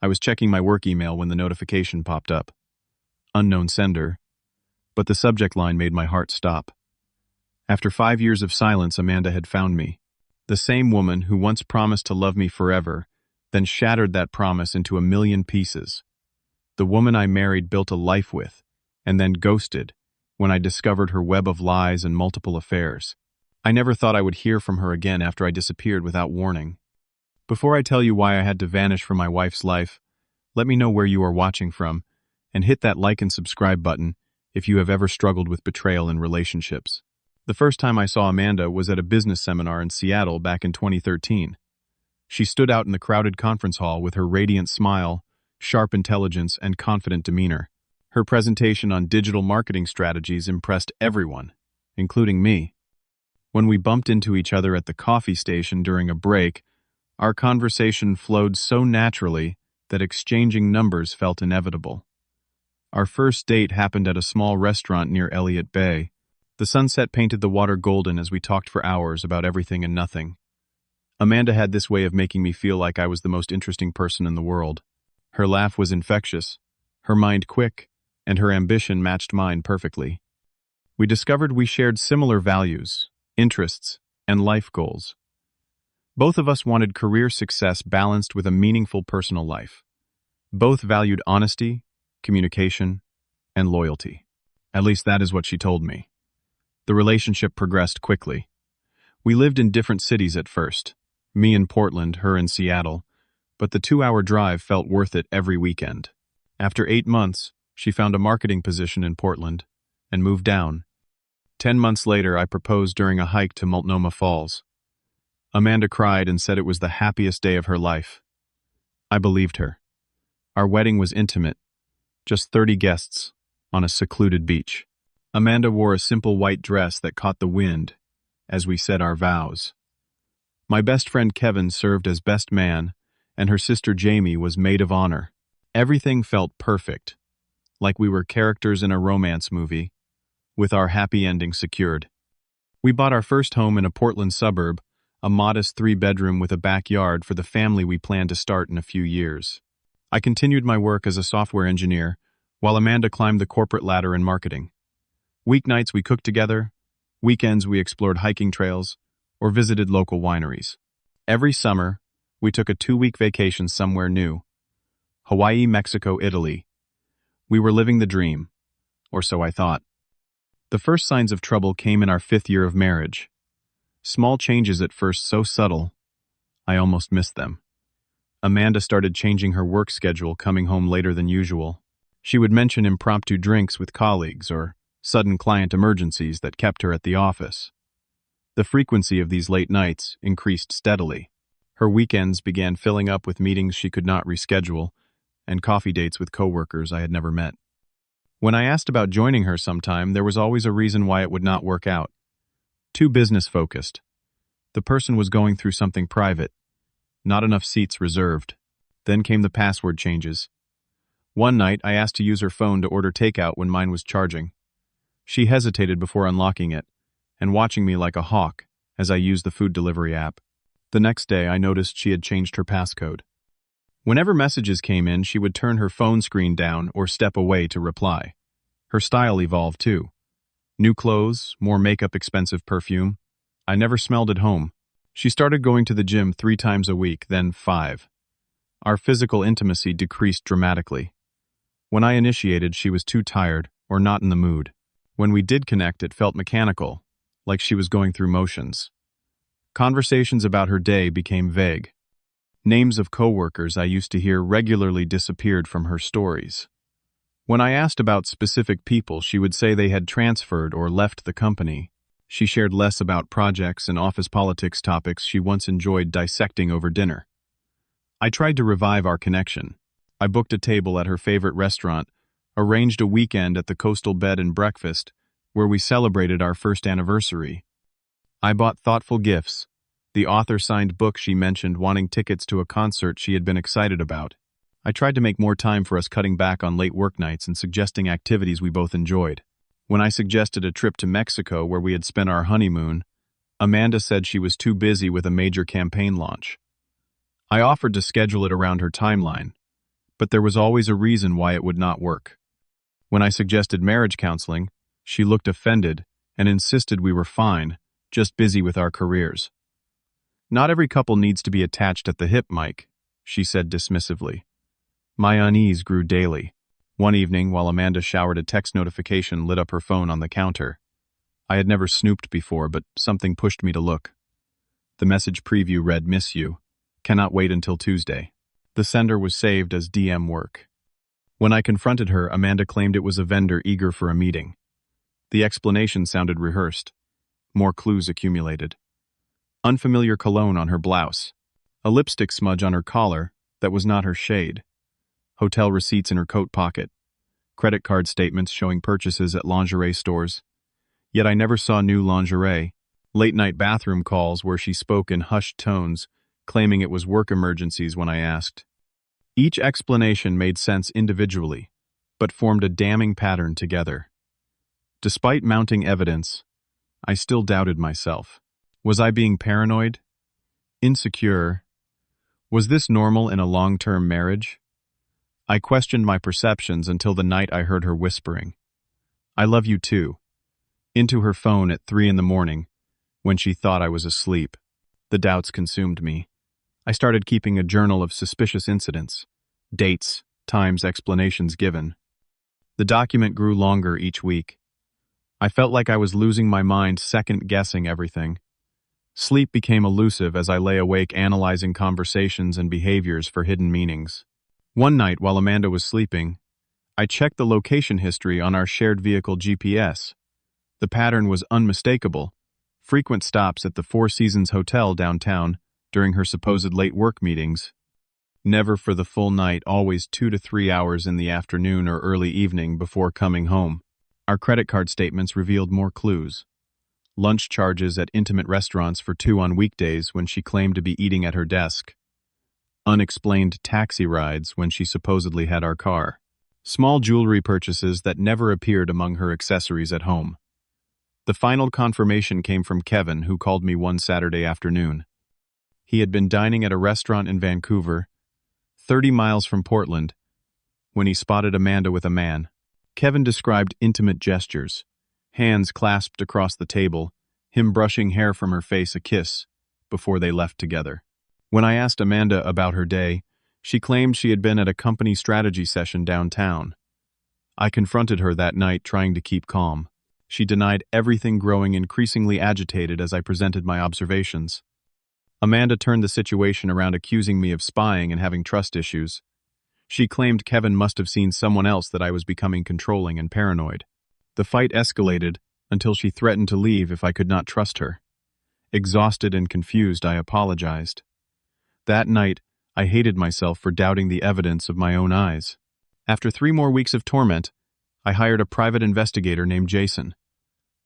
I was checking my work email when the notification popped up. Unknown sender, but the subject line made my heart stop. After 5 years of silence, Amanda had found me. The same woman who once promised to love me forever, then shattered that promise into a million pieces. The woman I married, built a life with, and then ghosted when I discovered her web of lies and multiple affairs. I never thought I would hear from her again after I disappeared without warning. Before I tell you why I had to vanish from my wife's life, let me know where you are watching from, and hit that like and subscribe button if you have ever struggled with betrayal in relationships. The first time I saw Amanda was at a business seminar in Seattle back in 2013. She stood out in the crowded conference hall with her radiant smile, sharp intelligence, and confident demeanor. Her presentation on digital marketing strategies impressed everyone, including me. When we bumped into each other at the coffee station during a break, our conversation flowed so naturally that exchanging numbers felt inevitable. Our first date happened at a small restaurant near Elliott Bay. The sunset painted the water golden as we talked for hours about everything and nothing. Amanda had this way of making me feel like I was the most interesting person in the world. Her laugh was infectious, her mind quick, and her ambition matched mine perfectly. We discovered we shared similar values, interests, and life goals. Both of us wanted career success balanced with a meaningful personal life. Both valued honesty, communication, and loyalty. At least that is what she told me. The relationship progressed quickly. We lived in different cities at first, me in Portland, her in Seattle, but the 2-hour drive felt worth it every weekend. After 8 months, she found a marketing position in Portland and moved down. 10 months later, I proposed during a hike to Multnomah Falls. Amanda cried and said it was the happiest day of her life. I believed her. Our wedding was intimate, just 30 guests on a secluded beach. Amanda wore a simple white dress that caught the wind as we said our vows. My best friend Kevin served as best man, and her sister Jamie was maid of honor. Everything felt perfect, like we were characters in a romance movie, with our happy ending secured. We bought our first home in a Portland suburb, a modest 3-bedroom with a backyard for the family we planned to start in a few years. I continued my work as a software engineer, while Amanda climbed the corporate ladder in marketing. Weeknights we cooked together, weekends we explored hiking trails, or visited local wineries. Every summer, we took a 2-week vacation somewhere new. Hawaii, Mexico, Italy. We were living the dream, or so I thought. The first signs of trouble came in our 5th year of marriage. Small changes at first, so subtle, I almost missed them. Amanda started changing her work schedule, coming home later than usual. She would mention impromptu drinks with colleagues or sudden client emergencies that kept her at the office. The frequency of these late nights increased steadily. Her weekends began filling up with meetings she could not reschedule and coffee dates with coworkers I had never met. When I asked about joining her sometime, there was always a reason why it would not work out. Too business-focused. The person was going through something private. Not enough seats reserved. Then came the password changes. One night, I asked to use her phone to order takeout when mine was charging. She hesitated before unlocking it, and watching me like a hawk as I used the food delivery app. The next day, I noticed she had changed her passcode. Whenever messages came in, she would turn her phone screen down or step away to reply. Her style evolved too. New clothes, more makeup, expensive perfume. I never smelled at home. She started going to the gym 3 times a week, then 5. Our physical intimacy decreased dramatically. When I initiated, she was too tired or not in the mood. When we did connect, it felt mechanical, like she was going through motions. Conversations about her day became vague. Names of coworkers I used to hear regularly disappeared from her stories. When I asked about specific people, she would say they had transferred or left the company. She shared less about projects and office politics, topics she once enjoyed dissecting over dinner. I tried to revive our connection. I booked a table at her favorite restaurant, arranged a weekend at the Coastal Bed and Breakfast, where we celebrated our first anniversary. I bought thoughtful gifts, the author-signed book she mentioned, wanting tickets to a concert she had been excited about. I tried to make more time for us, cutting back on late work nights and suggesting activities we both enjoyed. When I suggested a trip to Mexico where we had spent our honeymoon, Amanda said she was too busy with a major campaign launch. I offered to schedule it around her timeline, but there was always a reason why it would not work. When I suggested marriage counseling, she looked offended and insisted we were fine, just busy with our careers. "Not every couple needs to be attached at the hip, Mike," she said dismissively. My unease grew daily. One evening, while Amanda showered, a text notification lit up her phone on the counter. I had never snooped before, but something pushed me to look. The message preview read, "Miss you. Cannot wait until Tuesday." The sender was saved as DM work. When I confronted her, Amanda claimed it was a vendor eager for a meeting. The explanation sounded rehearsed. More clues accumulated. Unfamiliar cologne on her blouse. A lipstick smudge on her collar that was not her shade. Hotel receipts in her coat pocket. Credit card statements showing purchases at lingerie stores. Yet I never saw new lingerie. Late-night bathroom calls where she spoke in hushed tones, claiming it was work emergencies when I asked. Each explanation made sense individually, but formed a damning pattern together. Despite mounting evidence, I still doubted myself. Was I being paranoid? Insecure? Was this normal in a long-term marriage? I questioned my perceptions until the night I heard her whispering, "I love you too," into her phone at 3 a.m, when she thought I was asleep. The doubts consumed me. I started keeping a journal of suspicious incidents, dates, times, explanations given. The document grew longer each week. I felt like I was losing my mind, second-guessing everything. Sleep became elusive as I lay awake analyzing conversations and behaviors for hidden meanings. One night, while Amanda was sleeping, I checked the location history on our shared vehicle GPS. The pattern was unmistakable. Frequent stops at the Four Seasons Hotel downtown during her supposed late work meetings. Never for the full night, always 2 to 3 hours in the afternoon or early evening before coming home. Our credit card statements revealed more clues. Lunch charges at intimate restaurants for 2 on weekdays when she claimed to be eating at her desk. Unexplained taxi rides when she supposedly had our car. Small jewelry purchases that never appeared among her accessories at home. The final confirmation came from Kevin, who called me one Saturday afternoon. He had been dining at a restaurant in Vancouver, 30 miles from Portland, when he spotted Amanda with a man. Kevin described intimate gestures, hands clasped across the table, him brushing hair from her face, a kiss, before they left together. When I asked Amanda about her day, she claimed she had been at a company strategy session downtown. I confronted her that night, trying to keep calm. She denied everything, growing increasingly agitated as I presented my observations. Amanda turned the situation around, accusing me of spying and having trust issues. She claimed Kevin must have seen someone else, that I was becoming controlling and paranoid. The fight escalated until she threatened to leave if I could not trust her. Exhausted and confused, I apologized. That night, I hated myself for doubting the evidence of my own eyes. After 3 more weeks of torment, I hired a private investigator named Jason.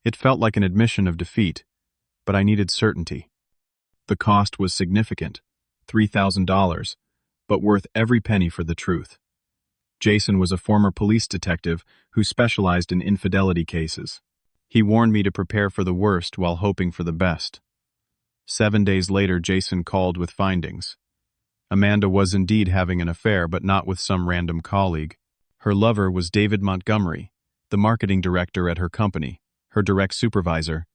It felt like an admission of defeat, but I needed certainty. The cost was significant, $3,000, but worth every penny for the truth. Jason was a former police detective who specialized in infidelity cases. He warned me to prepare for the worst while hoping for the best. 7 days later, Jason called with findings. Amanda was indeed having an affair, but not with some random colleague. Her lover was David Montgomery, the marketing director at her company, her direct supervisor.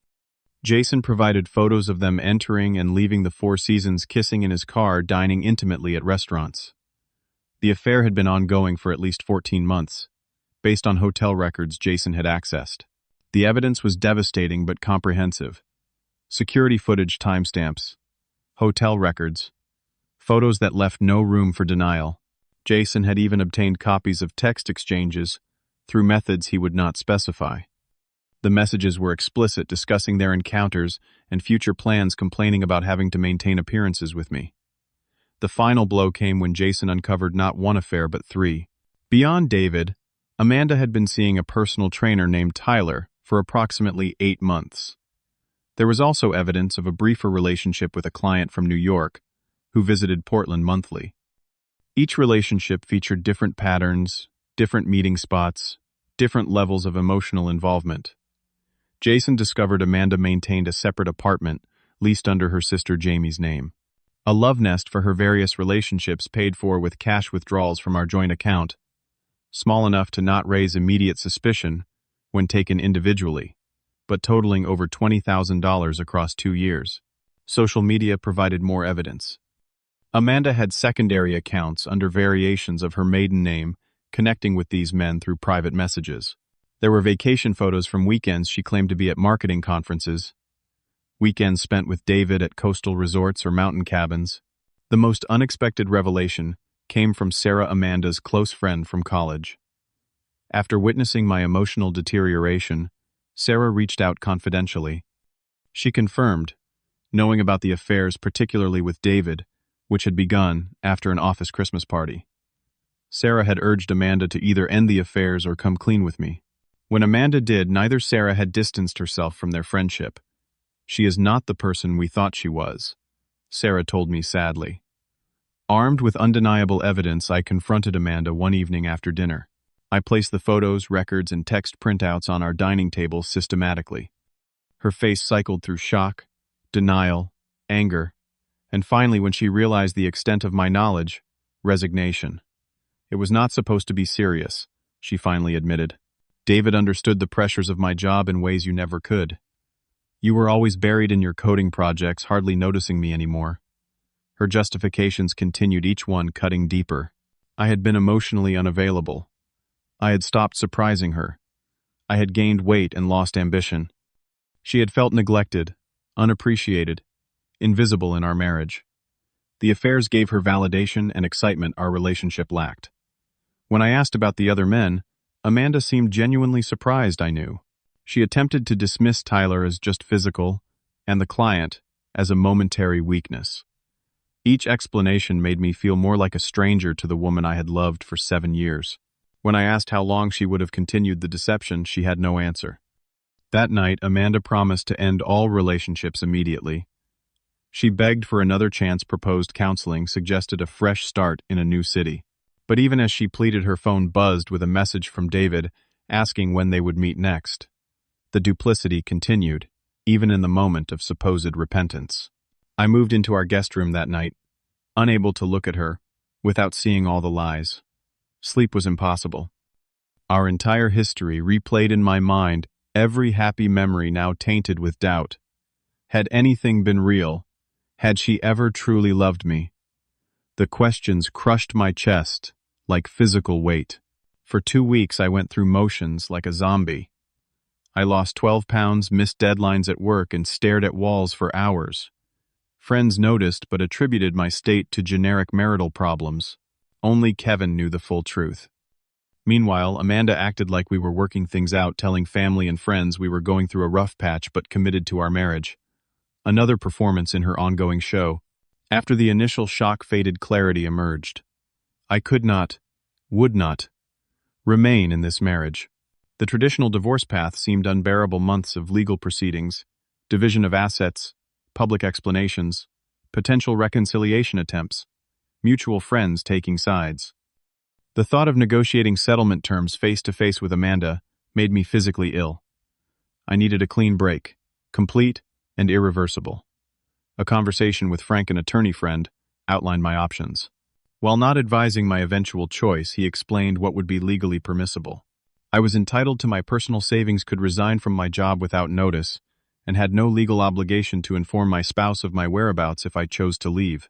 Jason provided photos of them entering and leaving the Four Seasons, kissing in his car, dining intimately at restaurants. The affair had been ongoing for at least 14 months, based on hotel records Jason had accessed. The evidence was devastating but comprehensive. Security footage, timestamps, hotel records, photos that left no room for denial. Jason had even obtained copies of text exchanges through methods he would not specify. The messages were explicit, discussing their encounters and future plans, complaining about having to maintain appearances with me. The final blow came when Jason uncovered not one affair but 3. Beyond David, Amanda had been seeing a personal trainer named Tyler for approximately 8 months. There was also evidence of a briefer relationship with a client from New York who visited Portland monthly. Each relationship featured different patterns, different meeting spots, different levels of emotional involvement. Jason discovered Amanda maintained a separate apartment leased under her sister Jamie's name. A love nest for her various relationships paid for with cash withdrawals from our joint account, small enough to not raise immediate suspicion when taken individually, but totaling over $20,000 across 2 years. Social media provided more evidence. Amanda had secondary accounts under variations of her maiden name, connecting with these men through private messages. There were vacation photos from weekends she claimed to be at marketing conferences, weekends spent with David at coastal resorts or mountain cabins. The most unexpected revelation came from Sarah, Amanda's close friend from college. After witnessing my emotional deterioration, Sarah reached out confidentially. She confirmed, knowing about the affairs particularly with David, which had begun after an office Christmas party. Sarah had urged Amanda to either end the affairs or come clean with me. When Amanda did, neither Sarah had distanced herself from their friendship. She is not the person we thought she was, Sarah told me sadly. Armed with undeniable evidence, I confronted Amanda one evening after dinner. I placed the photos, records, and text printouts on our dining table systematically. Her face cycled through shock, denial, anger, and finally, when she realized the extent of my knowledge, resignation. It was not supposed to be serious, she finally admitted. David understood the pressures of my job in ways you never could. You were always buried in your coding projects, hardly noticing me anymore. Her justifications continued, each one cutting deeper. I had been emotionally unavailable. I had stopped surprising her. I had gained weight and lost ambition. She had felt neglected, unappreciated, invisible in our marriage. The affairs gave her validation and excitement our relationship lacked. When I asked about the other men, Amanda seemed genuinely surprised, I knew. She attempted to dismiss Tyler as just physical, and the client as a momentary weakness. Each explanation made me feel more like a stranger to the woman I had loved for 7 years. When I asked how long she would have continued the deception, she had no answer. That night, Amanda promised to end all relationships immediately. She begged for another chance, proposed counseling, suggested a fresh start in a new city. But even as she pleaded, her phone buzzed with a message from David asking when they would meet next. The duplicity continued, even in the moment of supposed repentance. I moved into our guest room that night, unable to look at her, without seeing all the lies. Sleep was impossible. Our entire history replayed in my mind, every happy memory now tainted with doubt. Had anything been real? Had she ever truly loved me? The questions crushed my chest like physical weight. For 2 weeks I went through motions like a zombie. I lost 12 pounds, missed deadlines at work, and stared at walls for hours. Friends noticed but attributed my state to generic marital problems. Only Kevin knew the full truth. Meanwhile, Amanda acted like we were working things out, telling family and friends we were going through a rough patch but committed to our marriage. Another performance in her ongoing show. After the initial shock faded, clarity emerged. I could not, would not, remain in this marriage. The traditional divorce path seemed unbearable. Months of legal proceedings, division of assets, public explanations, potential reconciliation attempts, mutual friends taking sides. The thought of negotiating settlement terms face-to-face with Amanda made me physically ill. I needed a clean break, complete and irreversible. A conversation with Frank, an attorney friend, outlined my options. While not advising my eventual choice, he explained what would be legally permissible. I was entitled to my personal savings, could resign from my job without notice, and had no legal obligation to inform my spouse of my whereabouts if I chose to leave.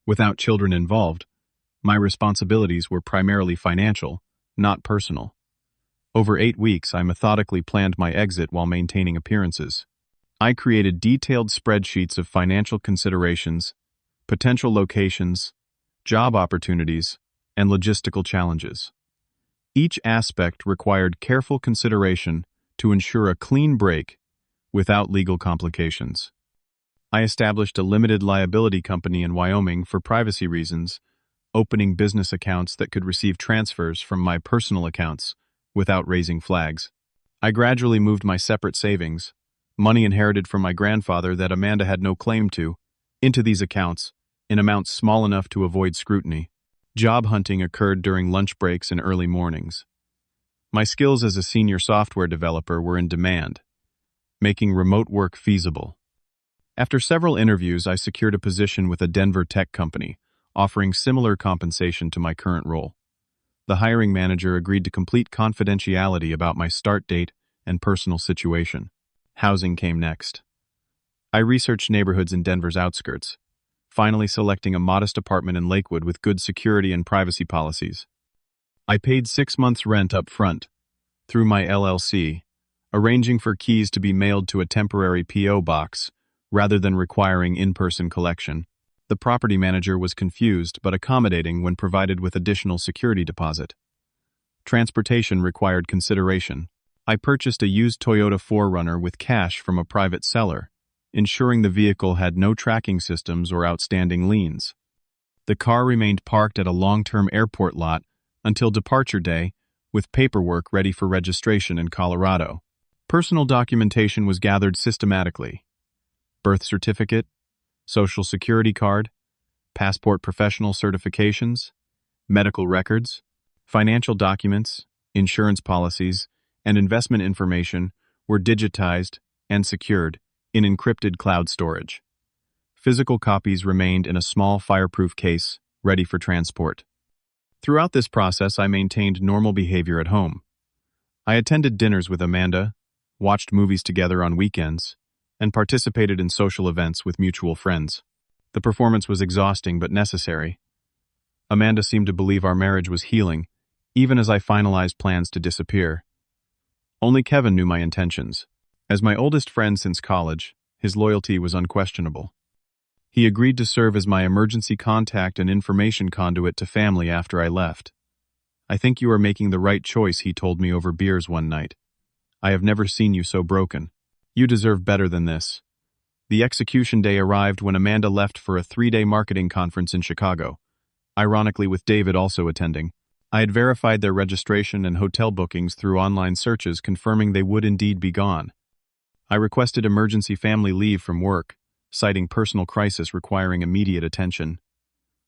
Without children involved, my responsibilities were primarily financial, not personal. Over 8 weeks, I methodically planned my exit while maintaining appearances. I created detailed spreadsheets of financial considerations, potential locations, job opportunities, and logistical challenges. Each aspect required careful consideration to ensure a clean break without legal complications. I established a limited liability company in Wyoming for privacy reasons, opening business accounts that could receive transfers from my personal accounts without raising flags. I gradually moved my separate savings, money inherited from my grandfather that Amanda had no claim to, into these accounts, in amounts small enough to avoid scrutiny. Job hunting occurred during lunch breaks and early mornings. My skills as a senior software developer were in demand, making remote work feasible. After several interviews, I secured a position with a Denver tech company, offering similar compensation to my current role. The hiring manager agreed to complete confidentiality about my start date and personal situation. Housing came next. I researched neighborhoods in Denver's outskirts, finally selecting a modest apartment in Lakewood with good security and privacy policies. I paid 6 months' rent up front, through my LLC, arranging for keys to be mailed to a temporary P.O. box, rather than requiring in-person collection. The property manager was confused but accommodating when provided with additional security deposit. Transportation required consideration. I purchased a used Toyota 4Runner with cash from a private seller, ensuring the vehicle had no tracking systems or outstanding liens. The car remained parked at a long-term airport lot until departure day, with paperwork ready for registration in Colorado. Personal documentation was gathered systematically. Birth certificate, social security card, passport professional certifications, medical records, financial documents, insurance policies, and investment information were digitized and secured in encrypted cloud storage. Physical copies remained in a small fireproof case, ready for transport. Throughout this process, I maintained normal behavior at home. I attended dinners with Amanda, watched movies together on weekends, and participated in social events with mutual friends. The performance was exhausting but necessary. Amanda seemed to believe our marriage was healing, even as I finalized plans to disappear. Only Kevin knew my intentions. As my oldest friend since college, his loyalty was unquestionable. He agreed to serve as my emergency contact and information conduit to family after I left. "I think you are making the right choice," he told me over beers one night. "I have never seen you so broken. You deserve better than this." The execution day arrived when Amanda left for a 3-day marketing conference in Chicago, ironically with David also attending. I had verified their registration and hotel bookings through online searches, confirming they would indeed be gone. I requested emergency family leave from work, citing personal crisis requiring immediate attention.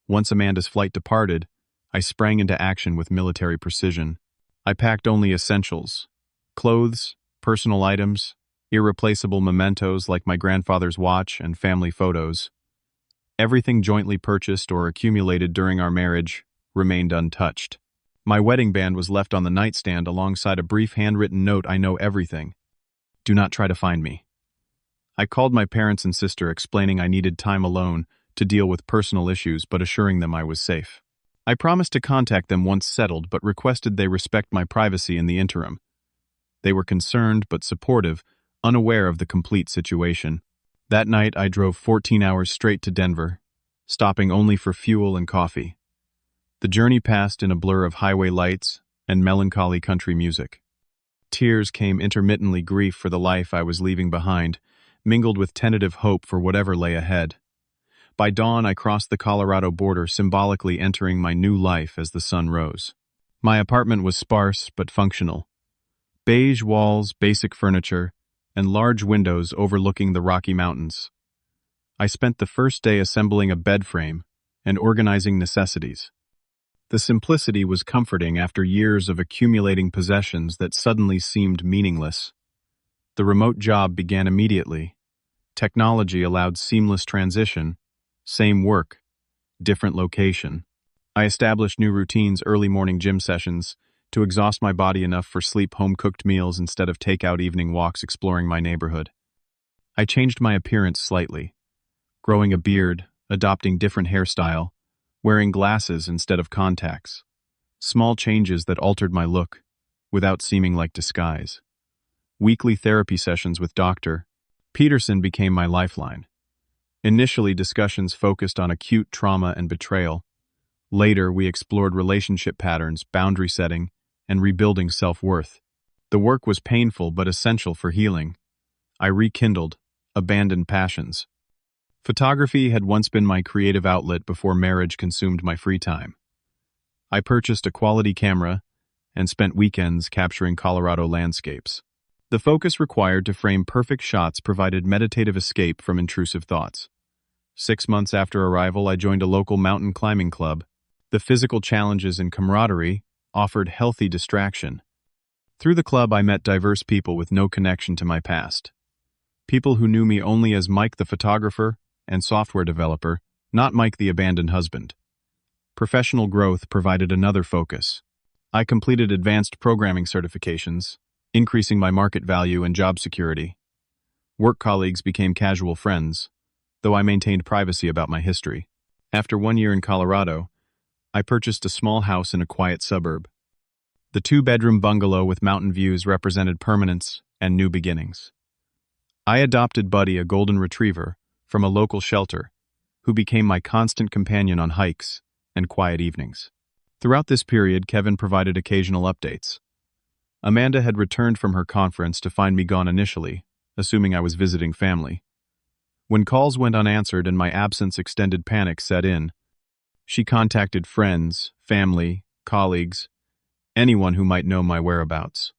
Once Amanda's flight departed, I sprang into action with military precision. I packed only essentials: clothes, personal items, irreplaceable mementos like my grandfather's watch and family photos. Everything jointly purchased or accumulated during our marriage remained untouched. My wedding band was left on the nightstand alongside a brief handwritten note: "I know everything. Do not try to find me." I called my parents and sister, explaining I needed time alone to deal with personal issues but assuring them I was safe. I promised to contact them once settled but requested they respect my privacy in the interim. They were concerned but supportive, unaware of the complete situation. That night I drove 14 hours straight to Denver, stopping only for fuel and coffee. The journey passed in a blur of highway lights and melancholy country music. Tears came intermittently, grief for the life I was leaving behind, mingled with tentative hope for whatever lay ahead. By dawn, I crossed the Colorado border, symbolically entering my new life as the sun rose. My apartment was sparse but functional. Beige walls, basic furniture, and large windows overlooking the Rocky Mountains. I spent the first day assembling a bed frame and organizing necessities. The simplicity was comforting after years of accumulating possessions that suddenly seemed meaningless. The remote job began immediately. Technology allowed seamless transition, same work, different location. I established new routines: early morning gym sessions, to exhaust my body enough for sleep, home-cooked meals instead of takeout, evening walks exploring my neighborhood. I changed my appearance slightly, growing a beard, adopting different hairstyle, wearing glasses instead of contacts. Small changes that altered my look, without seeming like disguise. Weekly therapy sessions with Dr. Peterson became my lifeline. Initially, discussions focused on acute trauma and betrayal. Later, we explored relationship patterns, boundary setting, and rebuilding self-worth. The work was painful but essential for healing. I rekindled abandoned passions. Photography had once been my creative outlet before marriage consumed my free time. I purchased a quality camera and spent weekends capturing Colorado landscapes. The focus required to frame perfect shots provided meditative escape from intrusive thoughts. 6 months after arrival, I joined a local mountain climbing club. The physical challenges and camaraderie offered healthy distraction. Through the club, I met diverse people with no connection to my past. People who knew me only as Mike the photographer and software developer, not Mike the abandoned husband. Professional growth provided another focus. I completed advanced programming certifications, increasing my market value and job security. Work colleagues became casual friends, though I maintained privacy about my history. After 1 year in Colorado, I purchased a small house in a quiet suburb. The 2-bedroom bungalow with mountain views represented permanence and new beginnings. I adopted Buddy, a golden retriever, from a local shelter, who became my constant companion on hikes and quiet evenings. Throughout this period, Kevin provided occasional updates. Amanda had returned from her conference to find me gone initially, assuming I was visiting family. When calls went unanswered and my absence extended, panic set in. She contacted friends, family, colleagues, anyone who might know my whereabouts.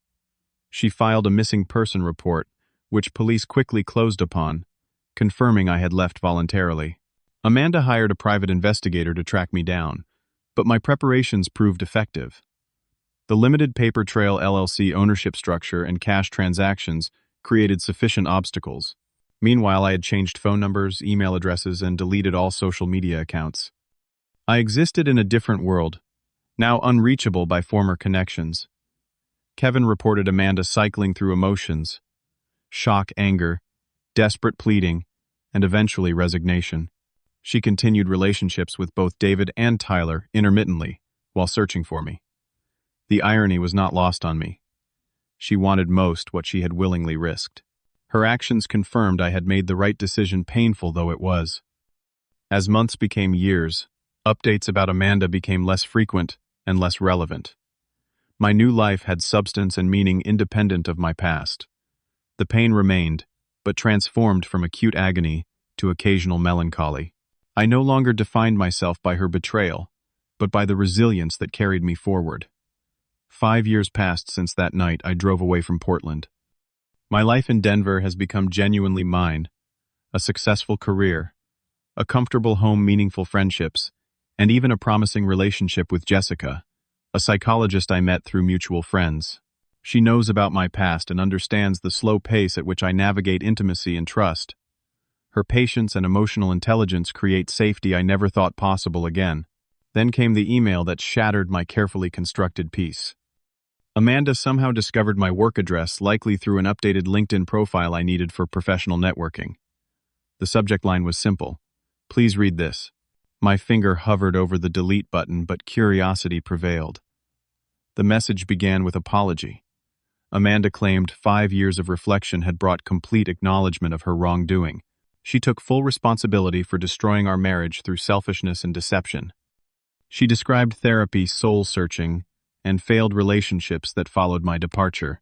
She filed a missing person report, which police quickly closed upon, confirming I had left voluntarily. Amanda hired a private investigator to track me down, but my preparations proved effective. The limited paper trail LLC ownership structure and cash transactions created sufficient obstacles. Meanwhile, I had changed phone numbers, email addresses, and deleted all social media accounts. I existed in a different world, now unreachable by former connections. Kevin reported Amanda cycling through emotions: shock, anger, desperate pleading, and eventually resignation. She continued relationships with both David and Tyler intermittently while searching for me. The irony was not lost on me. She wanted most what she had willingly risked. Her actions confirmed I had made the right decision, painful though it was. As months became years, updates about Amanda became less frequent and less relevant. My new life had substance and meaning independent of my past. The pain remained, but transformed from acute agony to occasional melancholy. I no longer defined myself by her betrayal, but by the resilience that carried me forward. 5 years passed since that night I drove away from Portland. My life in Denver has become genuinely mine: a successful career, a comfortable home, meaningful friendships, and even a promising relationship with Jessica, a psychologist I met through mutual friends. She knows about my past and understands the slow pace at which I navigate intimacy and trust. Her patience and emotional intelligence create safety I never thought possible again. Then came the email that shattered my carefully constructed peace. Amanda somehow discovered my work address, likely through an updated LinkedIn profile I needed for professional networking. The subject line was simple: "Please read this." My finger hovered over the delete button, but curiosity prevailed. The message began with apology. Amanda claimed 5 years of reflection had brought complete acknowledgement of her wrongdoing. She took full responsibility for destroying our marriage through selfishness and deception. She described therapy, soul-searching, and failed relationships that followed my departure.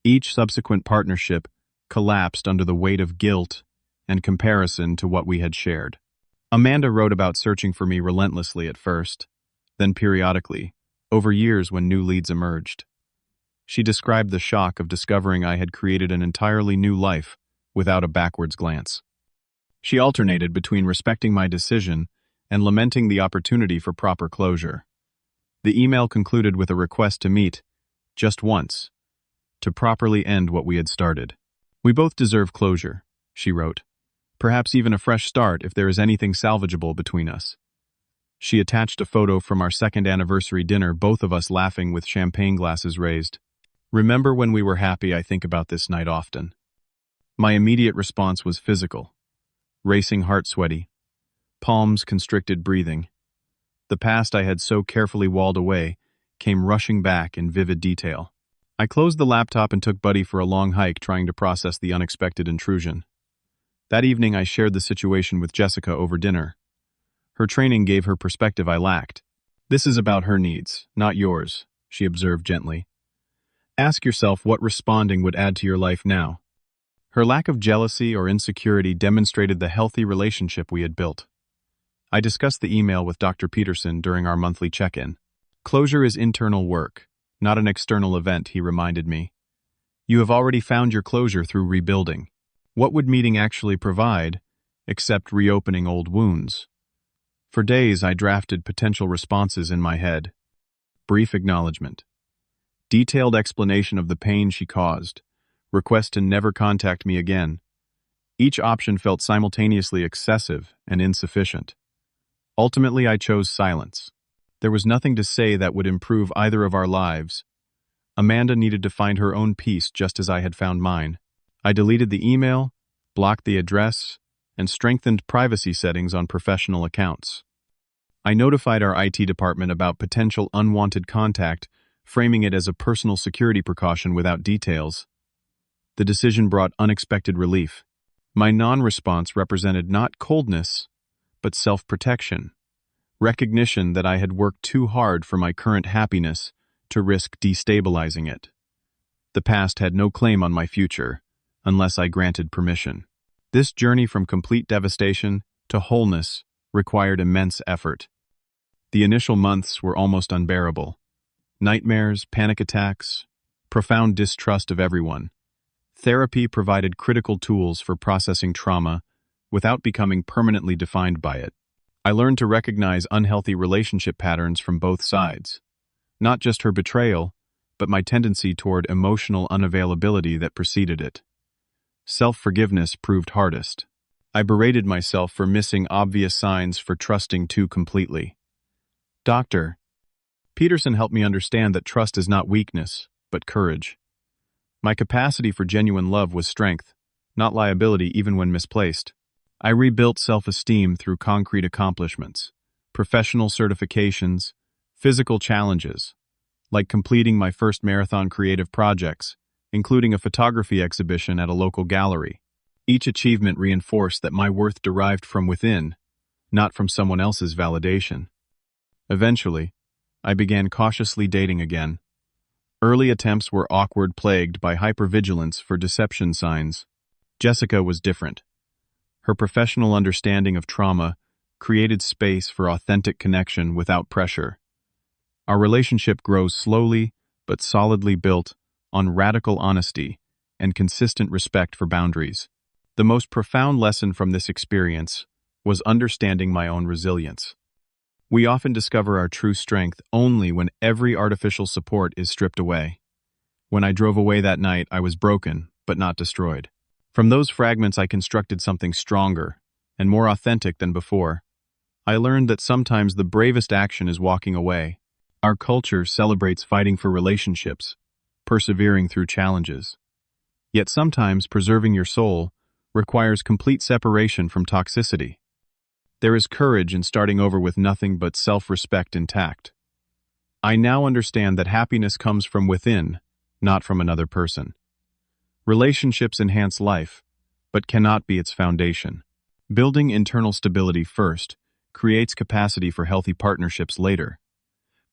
Each subsequent partnership collapsed under the weight of guilt and comparison to what we had shared. Amanda wrote about searching for me relentlessly at first, then periodically, over years when new leads emerged. She described the shock of discovering I had created an entirely new life without a backwards glance. She alternated between respecting my decision and lamenting the opportunity for proper closure. The email concluded with a request to meet, just once, to properly end what we had started. "We both deserve closure," she wrote. "Perhaps even a fresh start if there is anything salvageable between us." She attached a photo from our second anniversary dinner, both of us laughing with champagne glasses raised. "Remember when we were happy? I think about this night often." My immediate response was physical: racing heart, sweaty palms, constricted breathing. The past I had so carefully walled away came rushing back in vivid detail. I closed the laptop and took Buddy for a long hike, trying to process the unexpected intrusion. That evening I shared the situation with Jessica over dinner. Her training gave her perspective I lacked. "This is about her needs, not yours," she observed gently. "Ask yourself what responding would add to your life now." Her lack of jealousy or insecurity demonstrated the healthy relationship we had built. I discussed the email with Dr. Peterson during our monthly check-in. "Closure is internal work, not an external event," he reminded me. "You have already found your closure through rebuilding. What would meeting actually provide, except reopening old wounds?" For days I drafted potential responses in my head. Brief acknowledgement. Detailed explanation of the pain she caused. Request to never contact me again. Each option felt simultaneously excessive and insufficient. Ultimately, I chose silence. There was nothing to say that would improve either of our lives. Amanda needed to find her own peace just as I had found mine. I deleted the email, blocked the address, and strengthened privacy settings on professional accounts. I notified our IT department about potential unwanted contact, framing it as a personal security precaution without details. The decision brought unexpected relief. My non-response represented not coldness, but self-protection, recognition that I had worked too hard for my current happiness to risk destabilizing it. The past had no claim on my future, unless I granted permission. This journey from complete devastation to wholeness required immense effort. The initial months were almost unbearable. Nightmares, panic attacks, profound distrust of everyone. Therapy provided critical tools for processing trauma without becoming permanently defined by it. I learned to recognize unhealthy relationship patterns from both sides. Not just her betrayal, but my tendency toward emotional unavailability that preceded it. Self-forgiveness proved hardest. I berated myself for missing obvious signs, for trusting too completely. Dr. Peterson helped me understand that trust is not weakness, but courage. My capacity for genuine love was strength, not liability even when misplaced. I rebuilt self-esteem through concrete accomplishments, professional certifications, physical challenges, like completing my first marathon creative projects, including a photography exhibition at a local gallery. Each achievement reinforced that my worth derived from within, not from someone else's validation. Eventually, I began cautiously dating again. Early attempts were awkward, plagued by hypervigilance for deception signs. Jessica was different. Her professional understanding of trauma created space for authentic connection without pressure. Our relationship grows slowly but solidly built on radical honesty and consistent respect for boundaries. The most profound lesson from this experience was understanding my own resilience. We often discover our true strength only when every artificial support is stripped away. When I drove away that night, I was broken, but not destroyed. From those fragments, I constructed something stronger and more authentic than before. I learned that sometimes the bravest action is walking away. Our culture celebrates fighting for relationships, persevering through challenges. Yet sometimes preserving your soul requires complete separation from toxicity. There is courage in starting over with nothing but self-respect intact. I now understand that happiness comes from within, not from another person. Relationships enhance life, but cannot be its foundation. Building internal stability first creates capacity for healthy partnerships later.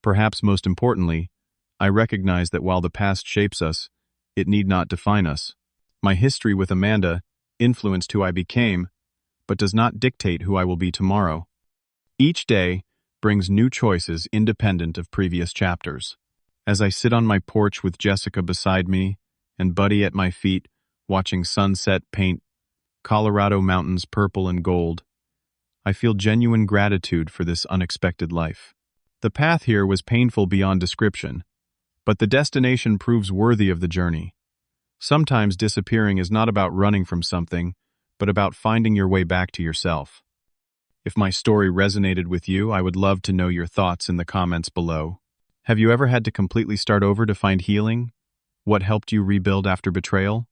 Perhaps most importantly, I recognize that while the past shapes us, it need not define us. My history with Amanda influenced who I became, but does not dictate who I will be tomorrow. Each day brings new choices independent of previous chapters. As I sit on my porch with Jessica beside me and Buddy at my feet, watching sunset paint Colorado mountains purple and gold, I feel genuine gratitude for this unexpected life. The path here was painful beyond description, but the destination proves worthy of the journey. Sometimes disappearing is not about running from something, but about finding your way back to yourself. If my story resonated with you, I would love to know your thoughts in the comments below. Have you ever had to completely start over to find healing? What helped you rebuild after betrayal?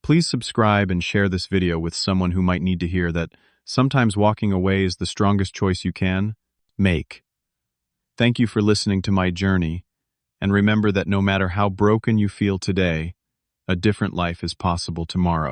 Please subscribe and share this video with someone who might need to hear that sometimes walking away is the strongest choice you can make. Thank you for listening to my journey, and remember that no matter how broken you feel today, a different life is possible tomorrow.